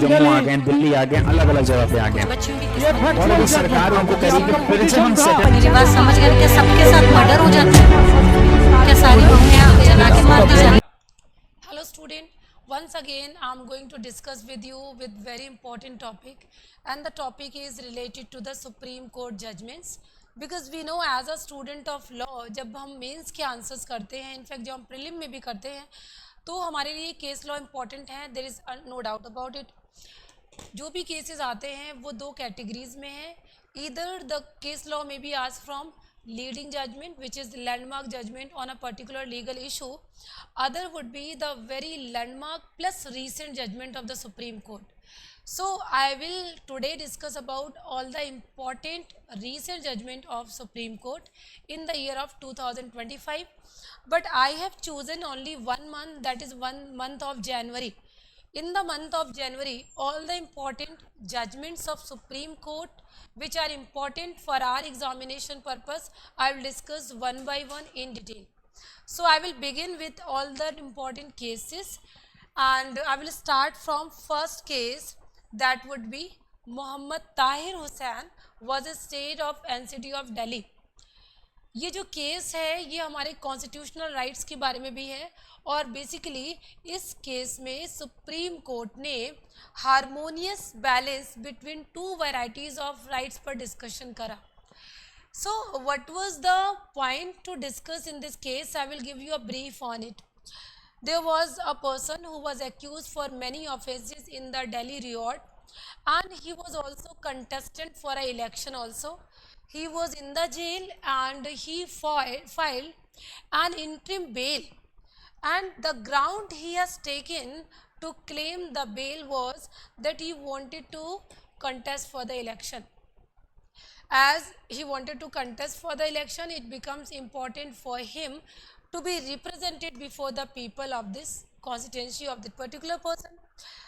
जम्मू आ गए, दिल्ली आ गए, अलग अलग जगह पे आ गए, और अभी सरकार उनको कहेगी कि फिर से हम मेरी बात समझ गए? क्या सबके साथ मर्डर हो जाता है? क्या सारी बहुएं जला के मार दी जाती? Hello student, once again I am going to discuss with you with very important topic, and the topic is related to the Supreme Court judgments, because we know as a student of law जब हम mains के answers करते हैं, in fact जब हम prelim में भी करते हैं, तो हमारे लिए केस लॉ इम्पॉर्टेंट है, there is no doubt about it. जो भी केसेस आते हैं वो दो कैटेगरीज में हैं, ईदर द केस लॉ में बी आज from leading judgment, which is the landmark judgment on a particular legal issue. Other would be the very landmark plus recent judgment of the Supreme Court. So I will today discuss about all the important recent judgment of Supreme Court in the year of 2025. But I have chosen only one month, that is one month of January. In the month of January, all the important judgments of Supreme Court which are important for our examination purpose, I will discuss one by one in detail. So I will begin with all the important cases, and I will start from first case, that would be Mohammad Tahir Hussain versus State of NCT of Delhi. ये जो case है ये हमारे constitutional rights के बारे में भी है, और बेसिकली इस केस में सुप्रीम कोर्ट ने harmonious balance between two varieties of rights पर डिस्कशन करा। So what was the point two discuss in this case? I will give you a brief on it. There was a person who was accused for many offences in the Delhi riot, and he was also contestant for an election also. He was in the jail and he filed an interim bail, and the ground he has taken to claim the bail was that he wanted to contest for the election. As he wanted to contest for the election, it becomes important for him to be represented before the people of this constituency of that particular person.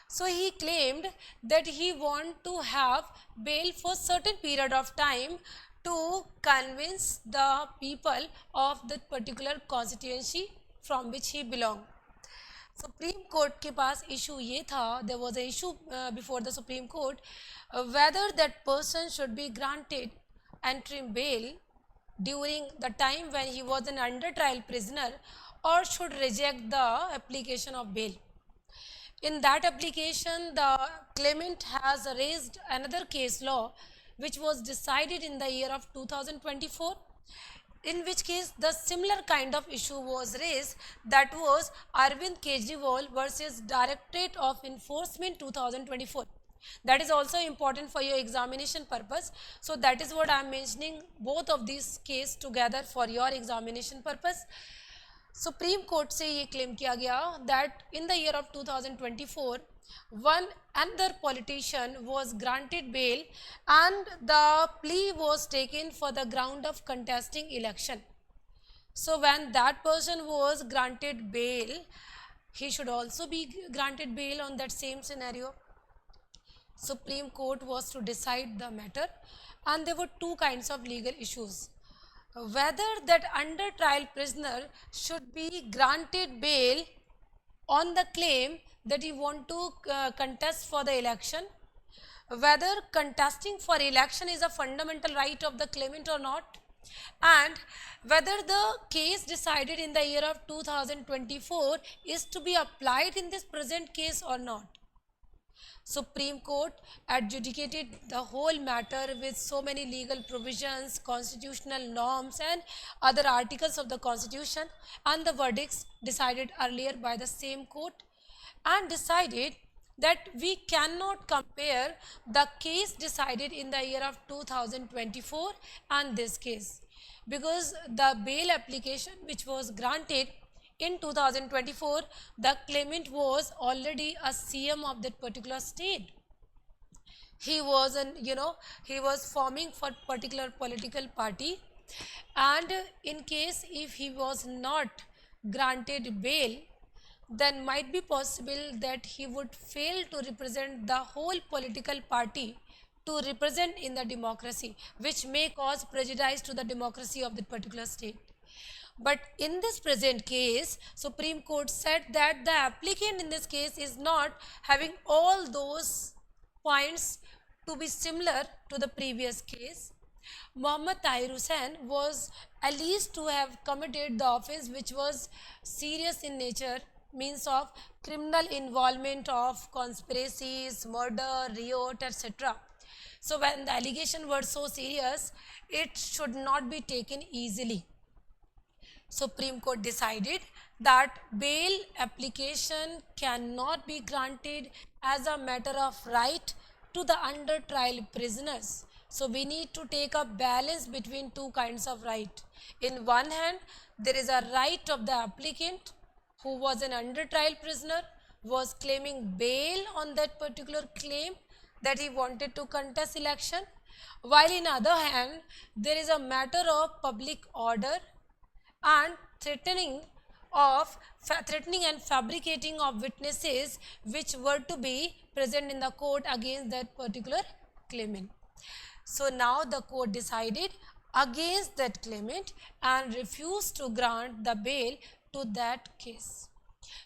So he claimed that he want to have bail for certain period of time to convince the people of that particular constituency from which he belonged. Supreme Court के पास issue ये था, there was a issue before the Supreme Court, whether that person should be granted interim bail during the time when he was an under trial prisoner, or should reject the application of bail. In that application, the claimant has raised another case law which was decided in the year of 2024, in which case the similar kind of issue was raised, that was Arvind Kejriwal versus Directorate of Enforcement 2024. That is also important for your examination purpose. So that is what I am mentioning both of these cases together for your examination purpose. Supreme court से ये claim किया गया that in the year of 2024, one another politician was granted bail and the plea was taken for the ground of contesting election. So when that person was granted bail, he should also be granted bail on that same scenario. Supreme Court was to decide the matter, and there were two kinds of legal issues. Whether that under trial prisoner should be granted bail on the claim that he want to contest for the election, whether contesting for election is a fundamental right of the claimant or not, and whether the case decided in the year of 2024 is to be applied in this present case or not. Supreme Court adjudicated the whole matter with so many legal provisions, constitutional norms and other articles of the constitution, and the verdicts decided earlier by the same court, and decided that we cannot compare the case decided in the year of 2024 and this case, because the bail application which was granted in 2024, the claimant was already a CM of that particular state. He was he was forming for particular political party, and in case if he was not granted bail, then might be possible that he would fail to represent the whole political party to represent in the democracy, which may cause prejudice to the democracy of that particular state. But in this present case, Supreme Court said that the applicant in this case is not having all those points to be similar to the previous case. Muhammad Tahir Hussain was alleged to have committed the offence which was serious in nature, means of criminal involvement of conspiracies, murder, riot, etc. So when the allegation were so serious, it should not be taken easily. Supreme Court decided that bail application cannot be granted as a matter of right to the under trial prisoners. So we need to take a balance between two kinds of right. In one hand, there is a right of the applicant who was an under trial prisoner, was claiming bail on that particular claim that he wanted to contest election, while in other hand, there is a matter of public order and threatening and fabricating of witnesses which were to be present in the court against that particular claimant. So now the court decided against that claimant and refused to grant the bail to that case.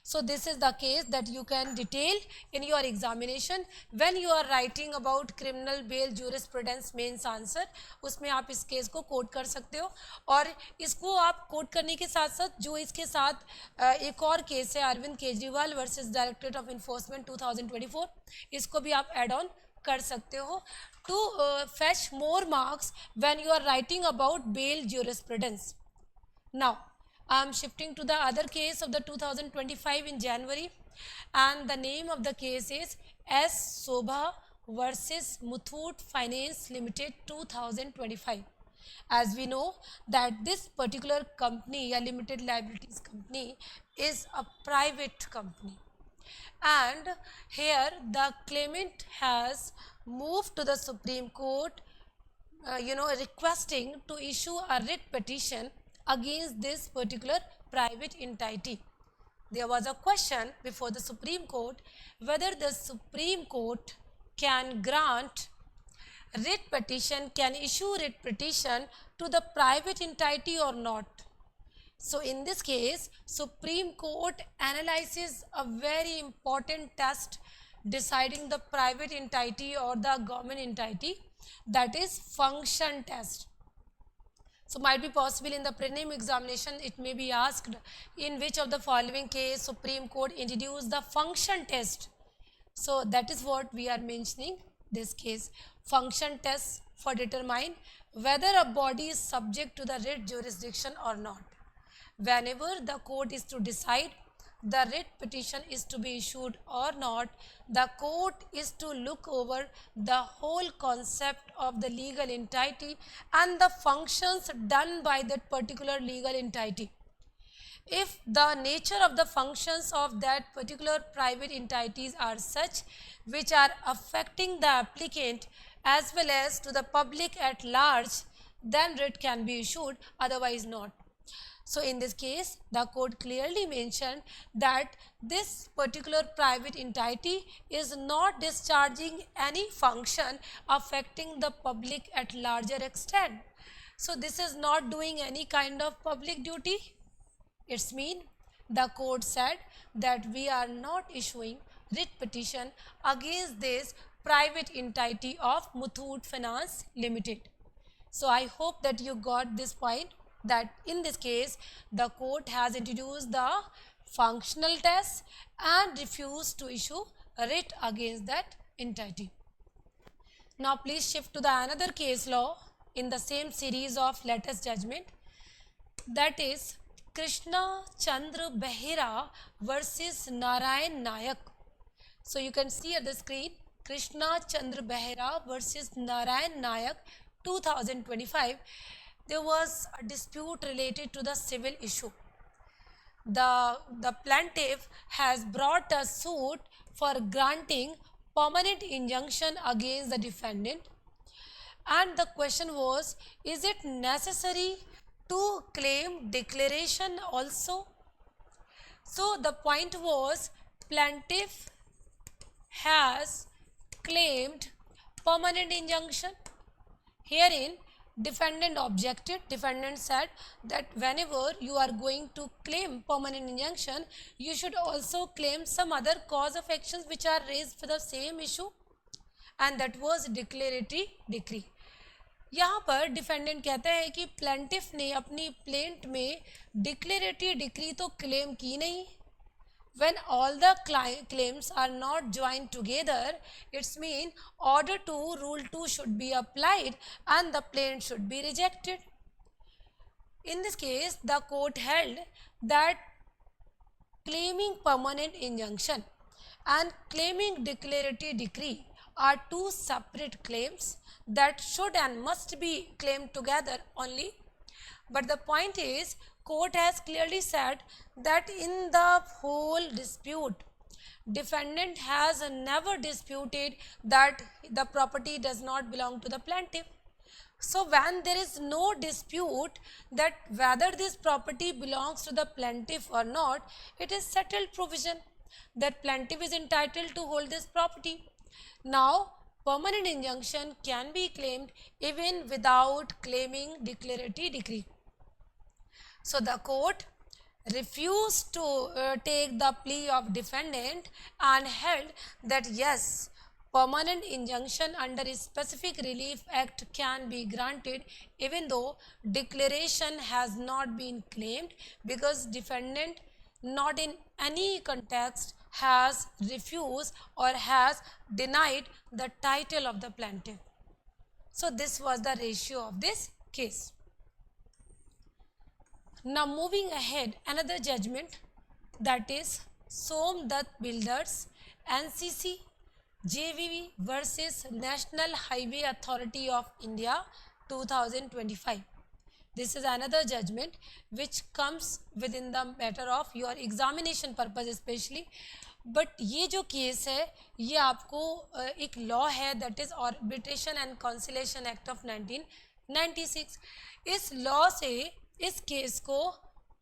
So this is the case that you can detail in your examination when you are writing about criminal bail jurisprudence mains answer, उसमें आप इस case को coat कर सकते हो. और इसको आप कोट करने के साथ साथ जो इसके साथ एक और केस है Arvind Kejriwal versus directorate of enforcement 2024, इसको भी आप एड ऑन कर सकते हो to fetch more marks when you are writing about bail jurisprudence. Now I am shifting to the other case of the 2025 in January, and the name of the case is S. Sobha versus Muthoot Finance Limited 2025. As we know that this particular company, a limited liabilities company, is a private company, and here the claimant has moved to the Supreme Court requesting to issue a writ petition against this particular private entity. There was a question before the Supreme Court whether the Supreme Court can grant writ petition, can issue writ petition to the private entity or not. So in this case, Supreme Court analyzes a very important test deciding the private entity or the government entity, that is function test. So might be possible in the prelim examination it may be asked in which of the following case Supreme Court introduced the function test. So that is what we are mentioning this case, function test for determine whether a body is subject to the writ jurisdiction or not. Whenever the court is to decide the writ petition is to be issued or not, the court is to look over the whole concept of the legal entity and the functions done by that particular legal entity. If the nature of the functions of that particular private entities are such which are affecting the applicant as well as to the public at large, then writ can be issued, otherwise not. So in this case, the court clearly mentioned that this particular private entity is not discharging any function affecting the public at larger extent. So this is not doing any kind of public duty. It's mean the court said that we are not issuing writ petition against this private entity of Muthoot Finance Limited. So I hope that you got this point, that in this case the court has introduced the functional test and refused to issue a writ against that entity. Now please shift to the another case law in the same series of latest judgment, that is Krishna Chandra Behera versus Narayan Nayak. So you can see at the screen Krishna Chandra Behera versus Narayan Nayak 2025. There was a dispute related to the civil issue. The plaintiff has brought a suit for granting permanent injunction against the defendant, and the question was, is it necessary to claim declaration also? So the point was, plaintiff has claimed permanent injunction. Herein defendant objected. Defendant said that whenever you are going to claim permanent injunction, you should also claim some other cause of actions which are raised for the same issue. and that was declaratory decree. यहाँ पर defendant कहता है कि plaintiff ने अपनी plaint में declaratory decree तो claim की नहीं. When all the claims are not joined together, it's mean order 2 rule 2 should be applied and the plaint should be rejected. In this case, the court held that claiming permanent injunction and claiming declaratory decree are two separate claims that should and must be claimed together only. But the point is, court has clearly said that in the whole dispute, defendant has never disputed that the property does not belong to the plaintiff. So when there is no dispute that whether this property belongs to the plaintiff or not, it is settled provision that plaintiff is entitled to hold this property. Now, permanent injunction can be claimed even without claiming declaratory decree. So the court refused to take the plea of defendant and held that yes, permanent injunction under a specific relief act can be granted even though declaration has not been claimed, because defendant not in any context has refused or has denied the title of the plaintiff. So this was the ratio of this case. Now moving ahead, another judgment, that is Somdutt Builders NCC JVV versus National Highway Authority of India 2025. This is another judgment which comes within the matter of your examination purpose especially. But ये जो case है ये आपको एक law है, that is arbitration and conciliation act of 1996. इस law से इस केस को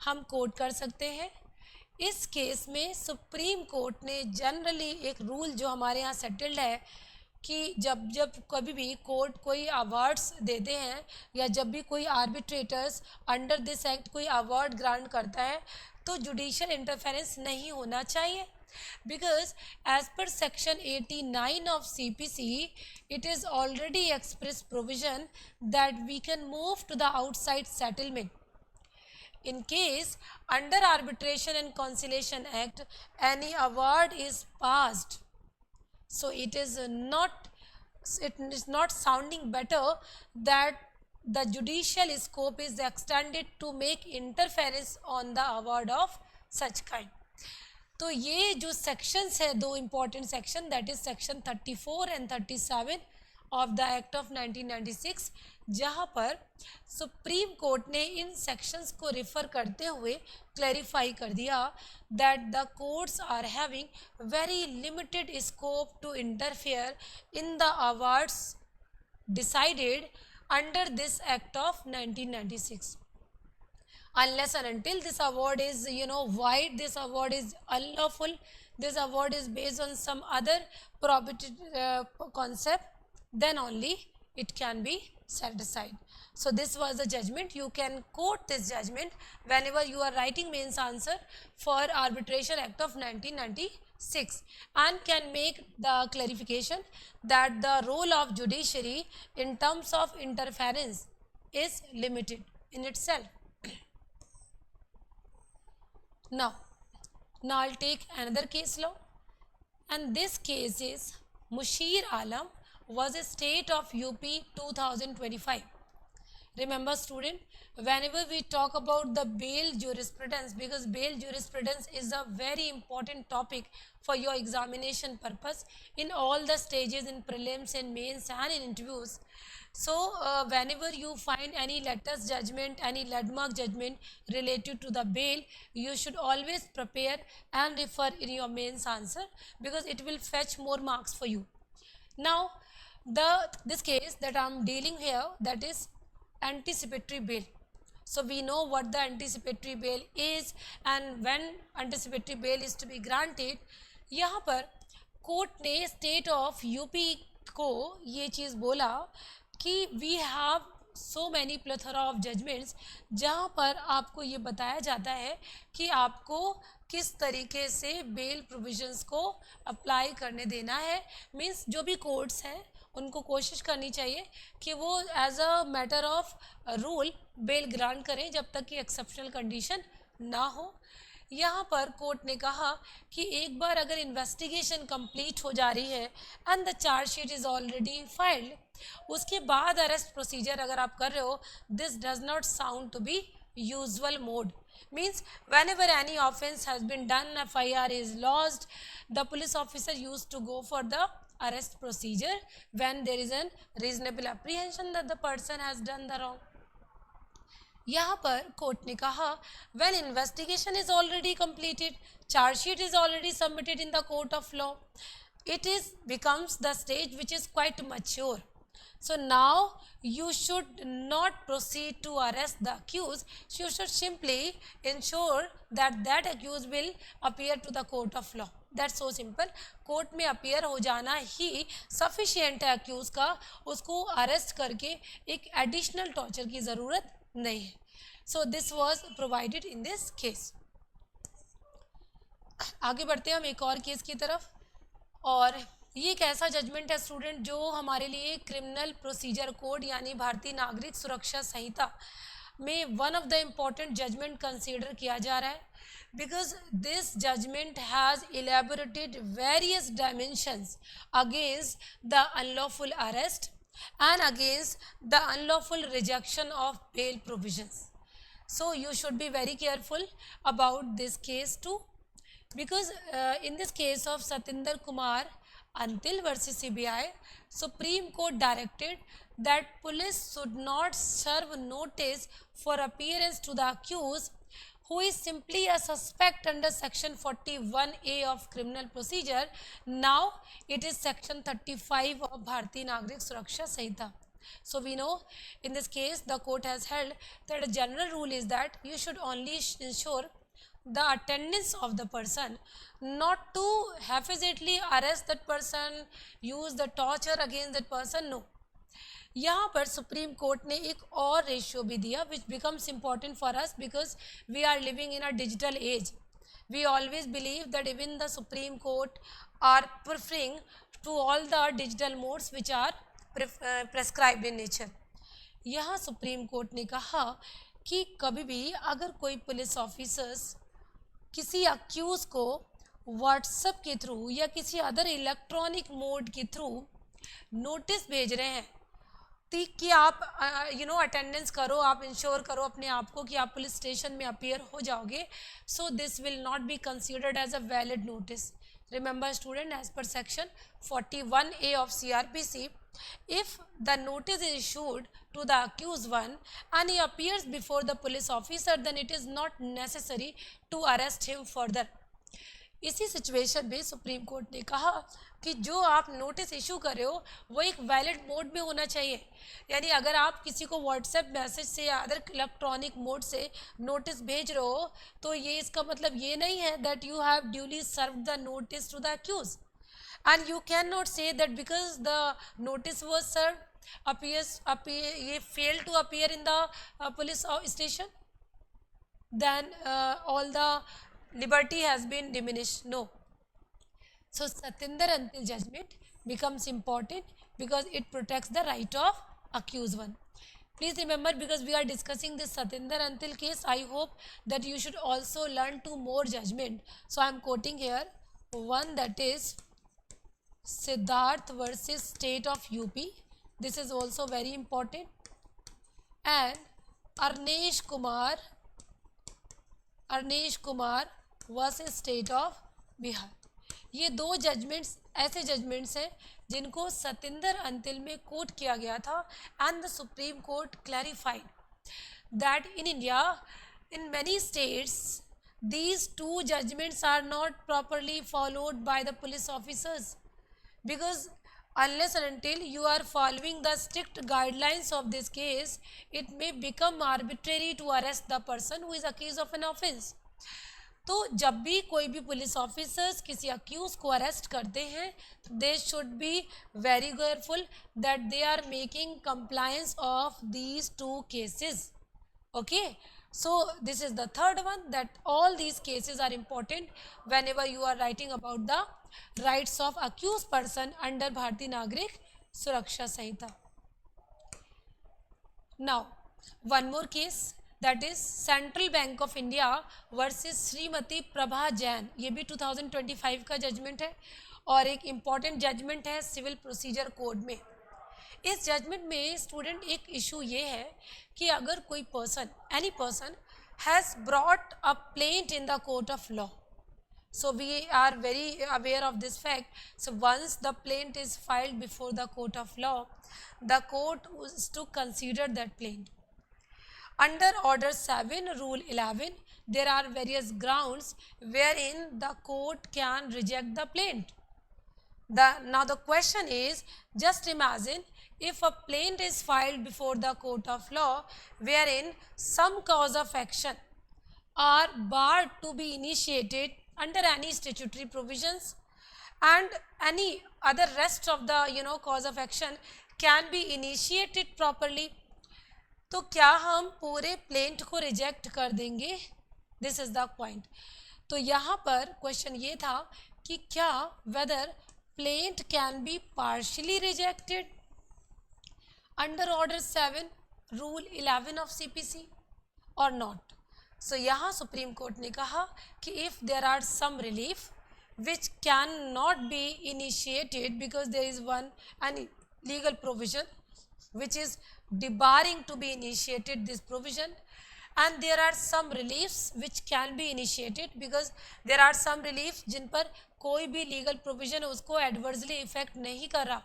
हम कोट कर सकते हैं. इस केस में सुप्रीम कोर्ट ने जनरली एक रूल जो हमारे यहाँ सेटल्ड है कि जब कभी भी कोर्ट कोई अवार्ड्स देते हैं या जब भी कोई आर्बिट्रेटर्स अंडर दिस एक्ट कोई अवार्ड ग्रांट करता है तो जुडिशियल इंटरफेरेंस नहीं होना चाहिए, because as per section 89 of CPC, it is already express provision that we can move to the outside settlement. In case under Arbitration and Conciliation Act any award is passed, so it is not sounding better that the judicial scope is extended to make interference on the award of such kind. तो ये जो sections है, दो important section, that is section 34 and 37 of the act of 1996, जहाँ पर supreme Court ने इन sections को refer करते हुए क्लैरिफाई कर दिया that the courts are having very limited scope to interfere in the awards decided under this act of 1996. Unless and until this award is void, this award is unlawful, this award is based on some other property concept, then only it can be set aside. So this was the judgment. You can quote this judgment whenever you are writing mains answer for Arbitration Act of 1996 and can make the clarification that the role of judiciary in terms of interference is limited in itself. Now I'll take another case law, and this case is Mushir Alam versus State of UP 2025. Remember student, whenever we talk about the bail jurisprudence, because bail jurisprudence is a very important topic for your examination purpose in all the stages, in prelims, in mains and in interviews. So whenever you find any latest judgment, any landmark judgment related to the bail, you should always prepare and refer in your mains answer, because it will fetch more marks for you. Now this case that I am dealing here, that is anticipatory bail. So we know what the anticipatory bail is and when anticipatory bail is to be granted. यहाँ पर court ने state of UP को ये चीज़ बोला कि we have so many plethora of judgments जहाँ पर आपको ये बताया जाता है कि आपको किस तरीके से बेल प्रोविजंस को अप्लाई करने देना है। मीन्स जो भी कोर्ट्स हैं उनको कोशिश करनी चाहिए कि वो as a matter of rule bail grant करें जब तक कि एक्सेप्शनल कंडीशन ना हो। यहाँ पर कोर्ट ने कहा कि एक बार अगर इन्वेस्टिगेशन कंप्लीट हो जा रही है and the chargesheet is already filed, उसके बाद अरेस्ट प्रोसीजर अगर आप कर रहे हो, this does not sound to be usual mode. Means whenever any offense has been done, FIR is lodged, the police officer used to go for the arrest procedure when there is a reasonable apprehension that the person has done the wrong. यहाँ पर court ने कहा when investigation is already completed, charge sheet is already submitted in the court of law, it is becomes the stage which is quite mature. So now you should not proceed to arrest the accused. You should simply ensure that that accused will appear to the court of law. That's so simple. Court में appear हो जाना ही sufficient है accused का, उसको arrest करके एक additional torture की ज़रूरत नहीं है. So this was provided in this case. आगे बढ़ते हैं हम एक और केस की तरफ, और ये एक ऐसा जजमेंट है स्टूडेंट जो हमारे लिए क्रिमिनल प्रोसीजर कोड यानी भारतीय नागरिक सुरक्षा संहिता में one of the important judgment consider किया जा रहा है, because this judgment has elaborated various dimensions against the unlawful arrest and against the unlawful rejection of bail provisions. So you should be very careful about this case too, because in this case of Satinder Kumar Antil versus CBI, Supreme Court directed that police should not serve notice for appearance to the accused who is simply a suspect under section 41A of criminal procedure. Now it is section 35 of Bharatiya Nagrik Suraksha Sanhita. So we know in this case the court has held that a general rule is that you should only ensure the attendance of the person, not to haphazardly arrest that person, use the torture against that person. No. यहाँ पर supreme Court ने एक और ratio भी दिया which becomes important for us because we are living in a digital age. We always believe that even the Supreme Court are preferring to all the digital modes which are prescribed in nature. यहाँ Supreme Court ने कहा कि कभी भी अगर कोई police officers किसी accused को व्हाट्सएप के थ्रू या किसी अदर इलेक्ट्रॉनिक मोड के थ्रू नोटिस भेज रहे हैं कि आप अटेंडेंस करो, आप इंश्योर करो अपने आप को कि आप पुलिस स्टेशन में अपीयर हो जाओगे, so this will not be considered as a valid notice. Remember student, as per section 41A of CRPC, if the notice is issued to the accused one and he appears before the police officer, then it is not necessary to arrest him further. इसी situation में supreme Court ने कहा कि जो आप notice issue कर रहे हो वो एक वैलिड मोड में होना चाहिए. यानी अगर आप किसी को व्हाट्सएप मैसेज से या अदर इलेक्ट्रॉनिक मोड से नोटिस भेज रहे हो तो ये इसका मतलब ये नहीं है that you have duly served the notice to the accuse, and you can not say that because the notice was served ये fail to appear in the police station then all the liberty has been diminished. No. So Satinder Antil judgment becomes important because it protects the right of accused one. Please remember, because we are discussing this Satinder Antil case, I hope that you should also learn two more judgment. So I am quoting here one that is Siddharth versus State of UP. This is also very important. And Arnesh Kumar versus state of Bihar. ये दो judgements ऐसे judgements हैं जिनको सतिंदर अंतिल में coat किया गया था, and the Supreme court clarified that in India in many states these two judgments are not properly followed by the police officers, because unless and until you are following the strict guidelines of this case, it may become arbitrary to arrest the person who is accused of an offense. तो जब भी कोई भी police officers किसी accused को arrest करते हैं, they should be very careful that they are making compliance of these two cases. Okay, so this is the third one, that all these cases are important whenever you are writing about the rights of accused person under Bharatiya Nagarik Suraksha Sanhita. Now one more case, that is Central Bank of India versus Shrimati Prabha Jain. ये भी 2025 का judgement है और एक important judgement है civil procedure code में. इस judgement में स्टूडेंट एक इशू ये है कि अगर कोई person, any person has brought a plaint in the court of law, so we are very aware of this fact. So once the plaint is filed before the court of law, the court is to consider that plaint. Under order 7 rule 11, there are various grounds wherein the court can reject the plaint. Now the question is, just imagine if a plaint is filed before the court of law wherein some cause of action are barred to be initiated under any statutory provisions and any other rest of the cause of action can be initiated properly, तो क्या हम पूरे plaint को reject कर देंगे? This is the point. तो यहाँ पर क्वेश्चन ये था कि क्या whether plaint can be partially rejected under order 7 rule 11 of CPC or not. So यहाँ सुप्रीम कोर्ट ने कहा कि if there are some relief which can not be initiated because there is any legal provision which is debarring to be initiated this provision, and there are some reliefs which can be initiated because there are some reliefs जिन पर कोई भी legal provision उसको adversely effect नहीं कर रहा,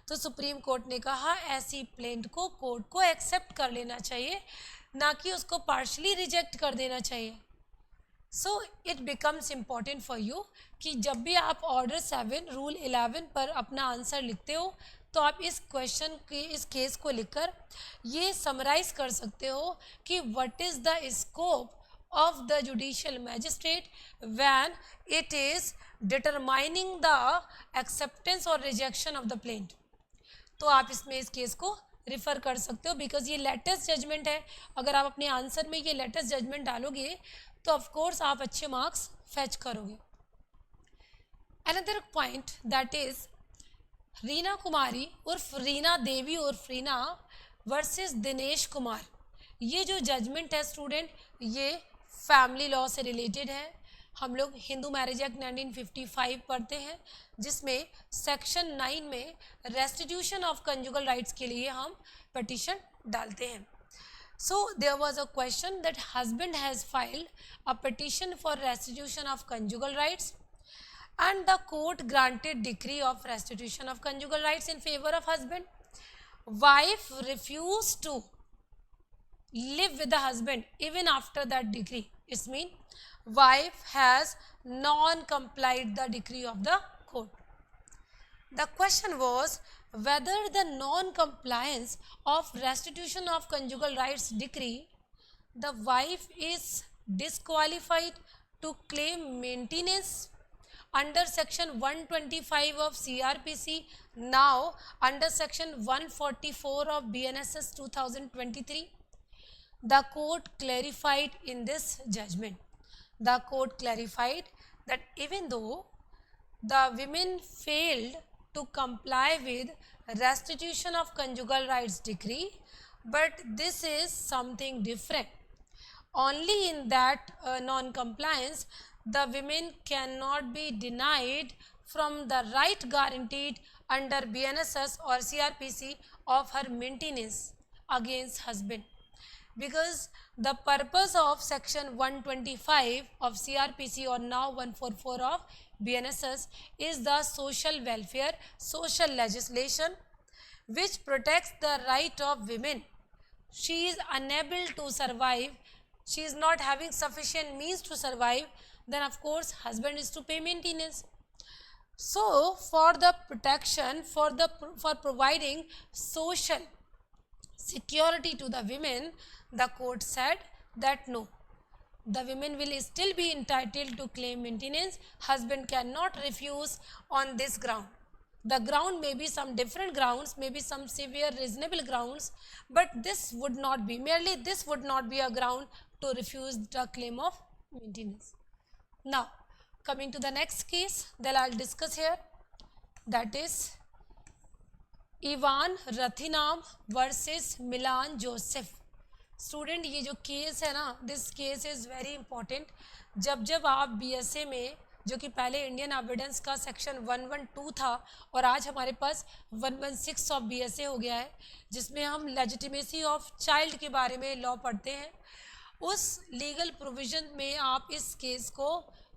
तो supreme Court ने कहा ऐसी प्लेंट को कोर्ट को एक्सेप्ट कर लेना चाहिए, ना कि उसको पार्शली रिजेक्ट कर देना चाहिए. So it becomes important for you कि जब भी आप ऑर्डर 7 रूल 11 पर अपना आंसर लिखते हो तो आप इस क्वेश्चन की, इस केस को लिखकर ये समराइज कर सकते हो कि what is the scope of the judicial magistrate when it is determining the acceptance और रिजेक्शन ऑफ द प्लेंट. तो आप इसमें इस केस को रिफ़र कर सकते हो बिकॉज ये लेटेस्ट जजमेंट है. अगर आप अपने आंसर में ये लेटेस्ट जजमेंट डालोगे तो ऑफ कोर्स आप अच्छे मार्क्स फेच करोगे. Another point that is Reena Kumari उर्फ रीना देवी उर्फ रीना वर्सेस दिनेश कुमार. ये जो जजमेंट है स्टूडेंट, ये फैमिली लॉ से रिलेटेड है. हम लोग हिंदू मैरिज एक्ट 1955 पढ़ते हैं जिसमें सेक्शन 9 में रेस्टिट्यूशन ऑफ कंजुगल राइट्स के लिए हम पिटीशन डालते हैं. So there was a question that husband has filed a petition for restitution of conjugal rights and the court granted decree of restitution of conjugal rights in favor of husband. Wife refused to live with the husband even after that decree. It means wife has non-complied the decree of the court. The question was whether the non-compliance of restitution of conjugal rights decree, the wife is disqualified to claim maintenance under section 125 of CRPC, now under section 144 of BNSS 2023. The court clarified in this judgment. The court clarified that even though the women failed to comply with restitution of conjugal rights decree, but this is something different. Only in that non-compliance, the women cannot be denied from the right guaranteed under BNSS or CRPC of her maintenance against husband, because the purpose of section 125 of CRPC or now 144 of BNSS is the social welfare, social legislation which protects the right of women. She is unable to survive, she is not having sufficient means to survive, then of course husband is to pay maintenance. So for the protection, for providing social security to the women, the court said that no, the women will still be entitled to claim maintenance. Husband cannot refuse on this ground. The ground may be some different grounds, maybe some severe reasonable grounds, but this would not be, merely this would not be a ground to refuse the claim of maintenance. Now, coming to the next case that I will discuss here, that is Ivan Rathinam versus Milan Joseph. Student ये जो case है ना, this case is very important. जब आप BSA में, जो कि पहले इंडियन एविडेंस का सेक्शन 112 था और आज हमारे पास 116 ऑफ बीएसए हो गया है, जिसमें हम लेजिटिमेसी ऑफ चाइल्ड के बारे में लॉ पढ़ते हैं, उस लीगल प्रोविज़न में आप इस केस को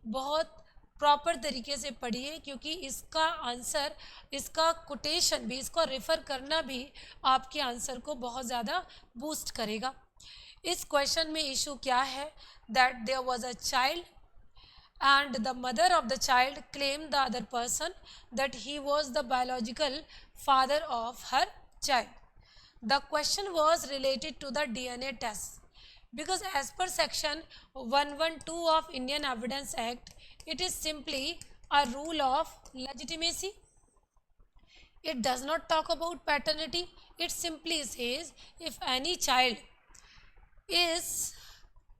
बहुत प्रॉपर तरीके से पढ़िए, क्योंकि इसका आंसर, इसका कोटेशन भी, इसको रेफ़र करना भी आपके आंसर को बहुत ज़्यादा बूस्ट करेगा. इस क्वेश्चन में इशू क्या है, that there was a child and the mother of the child claimed the other person that he was the biological father of her child. The question was related to the DNA test, because as per section 112 of Indian Evidence Act, it is simply a rule of legitimacy. It does not talk about paternity. It simply says if any child is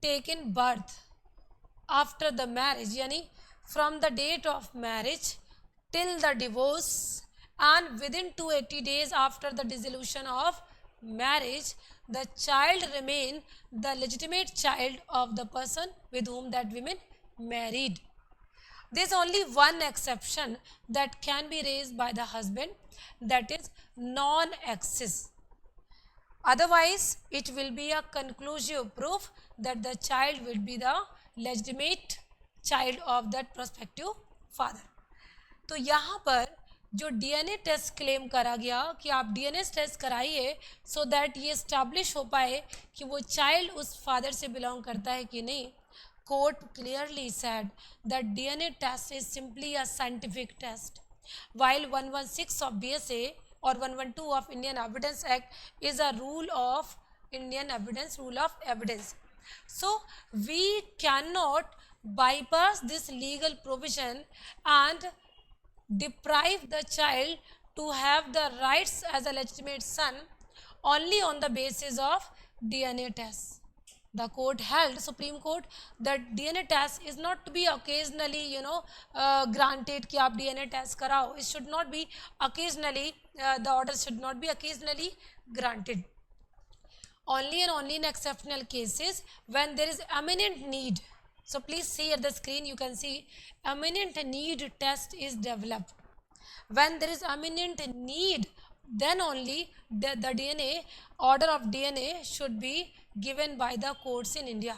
taken birth after the marriage, यानी from the date of marriage till the divorce and within 280 days after the dissolution of marriage, the child remain the legitimate child of the person with whom that woman married. There is only one exception that can be raised by the husband, that is non-access. Otherwise, it will be a conclusive proof that the child will be the legitimate child of that prospective father. तो यहाँ पर जो DNA test claim करा गया कि आप DNA test कराइए so that ये इस्टेब्लिश हो पाए कि वो चाइल्ड उस फादर से बिलोंग करता है कि नहीं, court clearly said that DNA test is simply a scientific test, while 116 of BSA or 112 of Indian Evidence Act is a rule of Indian evidence, rule of evidence. So we cannot bypass this legal provision and deprive the child to have the rights as a legitimate son only on the basis of DNA test. The court held, Supreme Court, that DNA test is not to be occasionally, granted कि आप DNA test कराओ. It should not be occasionally, the order should not be occasionally granted. Only and only in exceptional cases when there is eminent need. So please see at the screen, you can see eminent need test is developed. When there is eminent need, then only the DNA, order of DNA should be given by the courts in India.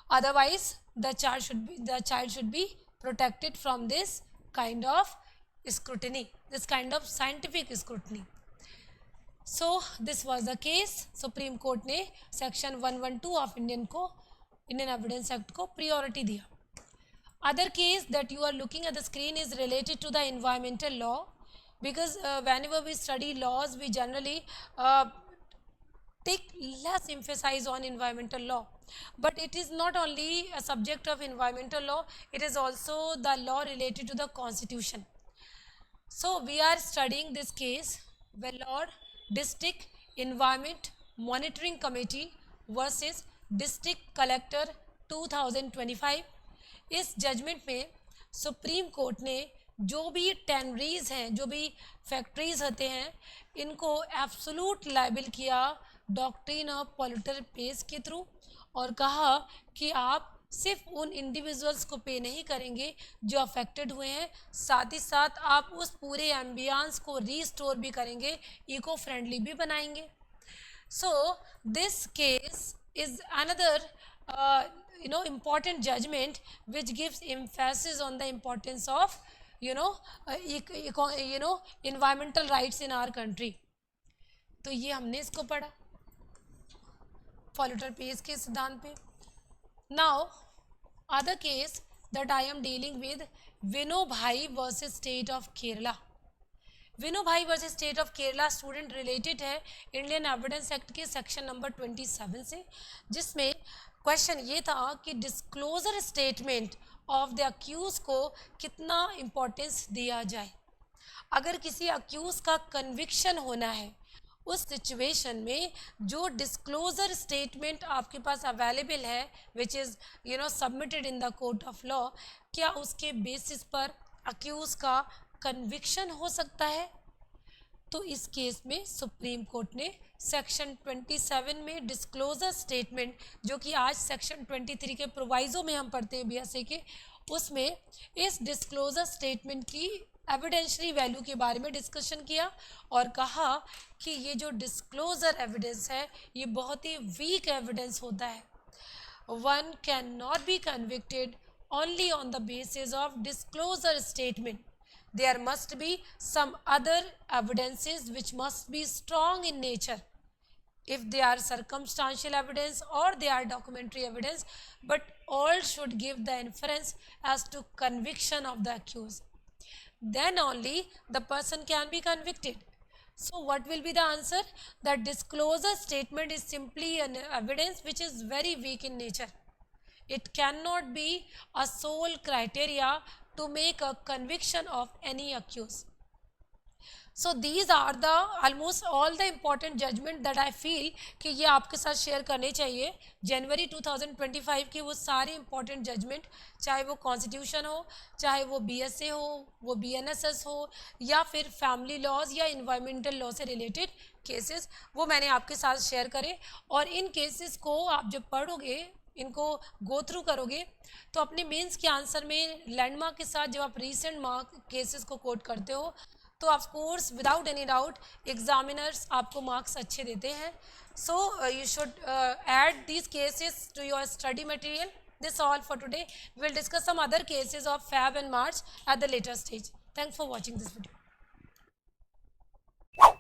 Otherwise, the child should be protected from this kind of scrutiny, this kind of scientific scrutiny. So this was the case. Supreme Court ने section 112 of Indian Evidence Act को priority दिया. Other case that you are looking at the screen is related to the environmental law, because whenever we study laws, we generally take less emphasis on environmental law. But it is not only a subject of environmental law, it is also the law related to the constitution. So we are studying this case, Vellore District Environment Monitoring Committee versus District Collector 2025. इस judgement में supreme Court ने जो भी tanneries हैं, जो भी factories होते हैं, इनको एब्सोलूट लायबल किया डॉक्ट्रिन ऑफ पॉल्यूटर पेस के थ्रू, और कहा कि आप सिर्फ उन इंडिविजुअल्स को पे नहीं करेंगे जो अफेक्टेड हुए हैं, साथ ही साथ आप उस पूरे एम्बियंस को रीस्टोर भी करेंगे, इको फ्रेंडली भी बनाएंगे. So this case is another important judgment which gives emphasis on the importance of environmental rights in our country. तो ये हमने इसको पढ़ा पॉल्यूटर पेस के सिद्धांत पे. Now other case that I am dealing with, Vinobhai versus state of Kerala. Vino Bhai versus state of Kerala student related है Indian evidence act के सेक्शन नंबर 27 से, जिसमें क्वेश्चन ये था कि disclosure statement of the accused को कितना इम्पोर्टेंस दिया जाए। अगर किसी अक्यूज का कन्विक्शन होना है, उस सिचुएशन में जो डिस्क्लोजर स्टेटमेंट आपके पास अवेलेबल है which is submitted in the court of law, क्या उसके बेसिस पर अक्यूज का कन्विक्शन हो सकता है? तो इस केस में सुप्रीम कोर्ट ने सेक्शन 27 में डिस्क्लोजर स्टेटमेंट, जो कि आज सेक्शन 23 के प्रोवाइजो में हम पढ़ते हैं बीएसए के, उसमें इस डिस्क्लोजर स्टेटमेंट की एविडेंशरी वैल्यू के बारे में डिस्कशन किया और कहा कि ये जो डिस्क्लोजर एविडेंस है ये बहुत ही वीक एविडेंस होता है। One can not be convicted only on the basis of disclosure statement. There must be some other evidences which must be strong in nature, if they are circumstantial evidence or they are documentary evidence, but all should give the inference as to conviction of the accused. Then only the person can be convicted. So what will be the answer? That disclosure statement is simply an evidence which is very weak in nature. It cannot be a sole criteria to make a conviction of any accused. So these are the almost all the important judgment that I feel कि ये आपके साथ share करने चाहिए। जनवरी 2025 की वो सारी important judgment, चाहे वो कॉन्स्टिट्यूशन हो, चाहे वो BSA हो, वो BNSS हो, या फिर फैमिली लॉज या इन्वायरमेंटल लॉ से रिलेटेड केसेस, वो मैंने आपके साथ शेयर करे। और इन केसेस को आप जब पढ़ोगे, इनको गो थ्रू करोगे, तो अपने मेंस के आंसर में लैंडमार्क के साथ जब आप रीसेंट मार्क केसेस को कोट करते हो, तो of course without any doubt examiners आपको मार्क्स अच्छे देते हैं। So you should add these cases to your study material. This all for today. We will discuss some other cases of Feb and March at the later stage. Thanks for watching this video.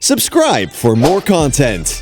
Subscribe for more content.